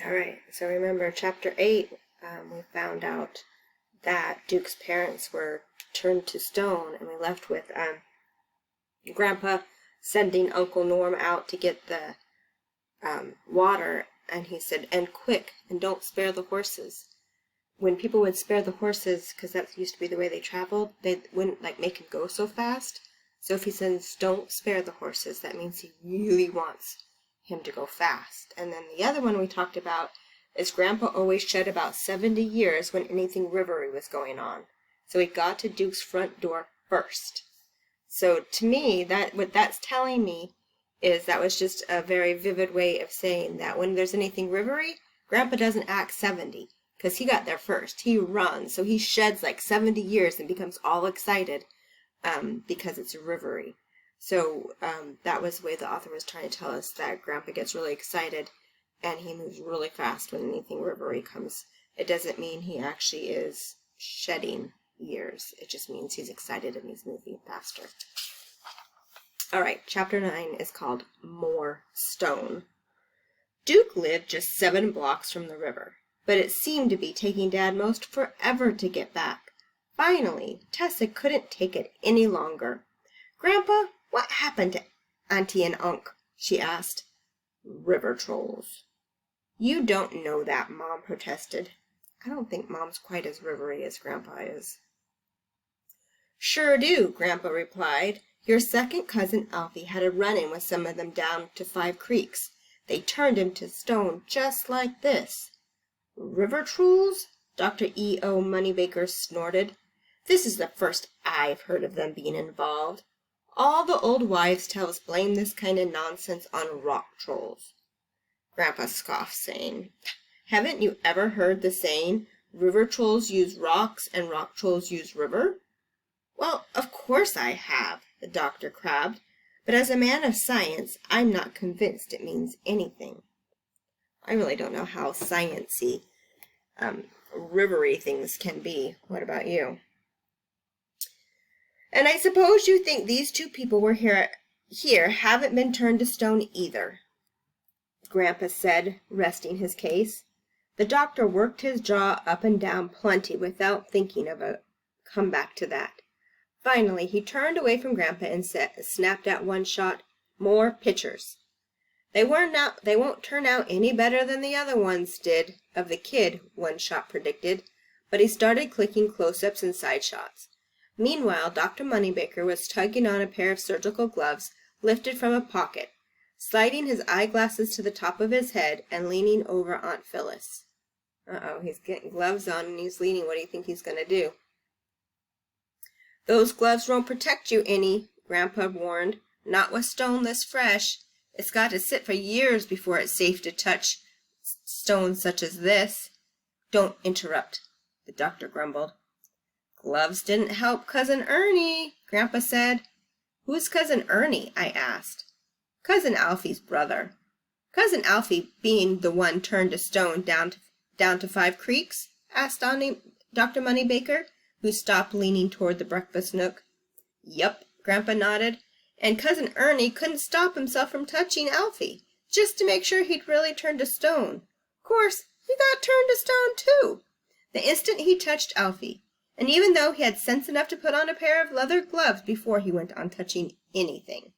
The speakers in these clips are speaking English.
All right, so remember chapter 8, we found out that Duke's parents were turned to stone, and we left with Grandpa sending Uncle Norm out to get the water, and he said, and quick, and don't spare the horses. When people would spare the horses, because that used to be the way they traveled, they wouldn't make him go so fast. So if he says, don't spare the horses, that means he really wants him to go fast. And then the other one we talked about is Grandpa always shed about 70 years when anything rivery was going on. So he got to Duke's front door first. So to me, what that's telling me is that was just a very vivid way of saying that when there's anything rivery, Grandpa doesn't act 70, because he got there first. He runs, so he sheds 70 years and becomes all excited because it's rivery. So that was the way the author was trying to tell us that Grandpa gets really excited and he moves really fast when anything rivery comes. It doesn't mean he actually is shedding years. It just means he's excited and he's moving faster. All right, chapter 9 is called More Stone. Duke lived just 7 blocks from the river, but it seemed to be taking Dad most forever to get back. Finally, Tessa couldn't take it any longer. Grandpa, what happened to Auntie and Unc? She asked. River trolls. You don't know that, Mom protested. I don't think Mom's quite as rivery as Grandpa is. Sure do, Grandpa replied. Your second cousin Alfie had a run-in with some of them down to 5 Creeks. They turned him to stone just like this. River trolls? Dr. E.O. Moneybaker snorted. This is the first I've heard of them being involved. All the old wives' tales blame this kind of nonsense on rock trolls. Grandpa scoffed, saying, Haven't you ever heard the saying, river trolls use rocks and rock trolls use river? Well, of course I have, the doctor crabbed, but as a man of science, I'm not convinced it means anything. I really don't know how science-y, rivery things can be. What about you? And I suppose you think these 2 people were here haven't been turned to stone either, Grandpa said, resting his case. The doctor worked his jaw up and down plenty without thinking of a comeback to that. Finally, he turned away from Grandpa and snapped out one shot, More pictures. They won't turn out any better than the other ones did of the kid, one shot predicted, but he started clicking close-ups and side shots. Meanwhile, Dr. Moneybaker was tugging on a pair of surgical gloves lifted from a pocket, sliding his eyeglasses to the top of his head and leaning over Aunt Phyllis. Uh-oh, he's getting gloves on and he's leaning. What do you think he's going to do? Those gloves won't protect you any, Grandpa warned. Not with stone this fresh. It's got to sit for years before it's safe to touch stone such as this. Don't interrupt, the doctor grumbled. Gloves didn't help Cousin Ernie, Grandpa said. Who's Cousin Ernie? I asked. Cousin Alfie's brother. Cousin Alfie being the one turned to stone down to 5 Creeks? Asked Dr. Moneybaker, who stopped leaning toward the breakfast nook. Yup, Grandpa nodded. And Cousin Ernie couldn't stop himself from touching Alfie, just to make sure he'd really turned to stone. Of course, he got turned to stone too, the instant he touched Alfie, and even though he had sense enough to put on a pair of leather gloves before he went on touching anything.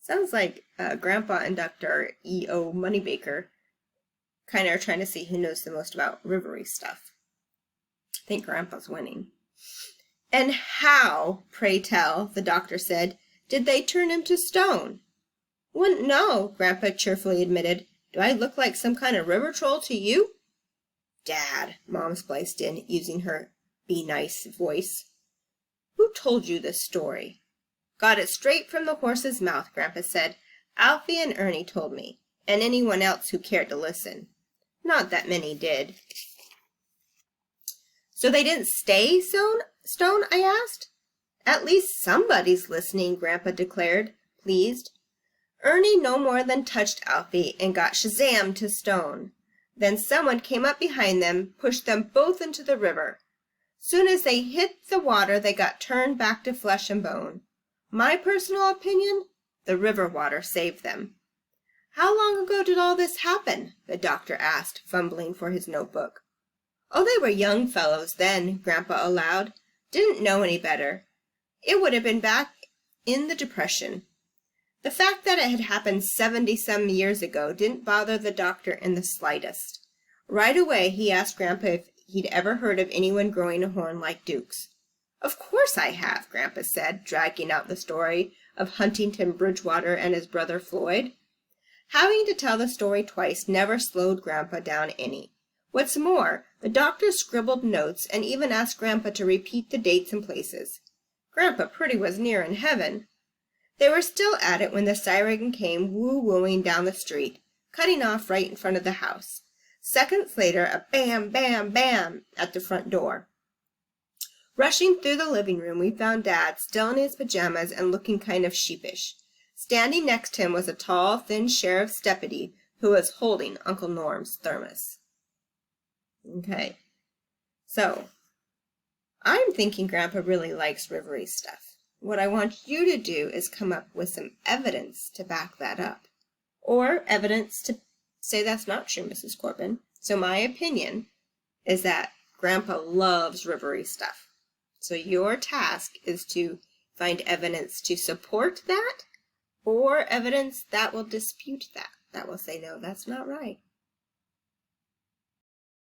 Sounds like Grandpa and Dr. E.O. Moneybaker kind of are trying to see who knows the most about rivery stuff. I think Grandpa's winning. And how, pray tell, the doctor said, did they turn him to stone? Wouldn't know, Grandpa cheerfully admitted. Do I look like some kind of river troll to you? Dad, Mom spliced in, using her be-nice voice. Who told you this story? Got it straight from the horse's mouth, Grandpa said. Alfie and Ernie told me, and anyone else who cared to listen. Not that many did. So they didn't stay stone, I asked. At least somebody's listening, Grandpa declared, pleased. Ernie no more than touched Alfie and got shazammed to stone. Then someone came up behind them, pushed them both into the river. Soon as they hit the water, they got turned back to flesh and bone. My personal opinion, the river water saved them. How long ago did all this happen? The doctor asked, fumbling for his notebook. Oh, they were young fellows then, Grandpa allowed. Didn't know any better. It would have been back in the Depression. The fact that it had happened 70-some years ago didn't bother the doctor in the slightest. Right away he asked Grandpa if he'd ever heard of anyone growing a horn like Duke's. Of course I have, Grandpa said, dragging out the story of Huntington Bridgewater and his brother Floyd. Having to tell the story twice never slowed Grandpa down any. What's more, the doctor scribbled notes and even asked Grandpa to repeat the dates and places. Grandpa pretty was near in heaven. They were still at it when the siren came woo-wooing down the street, cutting off right in front of the house. Seconds later, a bam, bam, bam at the front door. Rushing through the living room, we found Dad still in his pajamas and looking kind of sheepish. Standing next to him was a tall, thin sheriff's deputy who was holding Uncle Norm's thermos. Okay, so I'm thinking Grandpa really likes Rivery stuff. What I want you to do is come up with some evidence to back that up, or evidence to say that's not true, Mrs. Corbin. So my opinion is that Grandpa loves Rivery stuff. So your task is to find evidence to support that, or evidence that will dispute that will say, no, that's not right.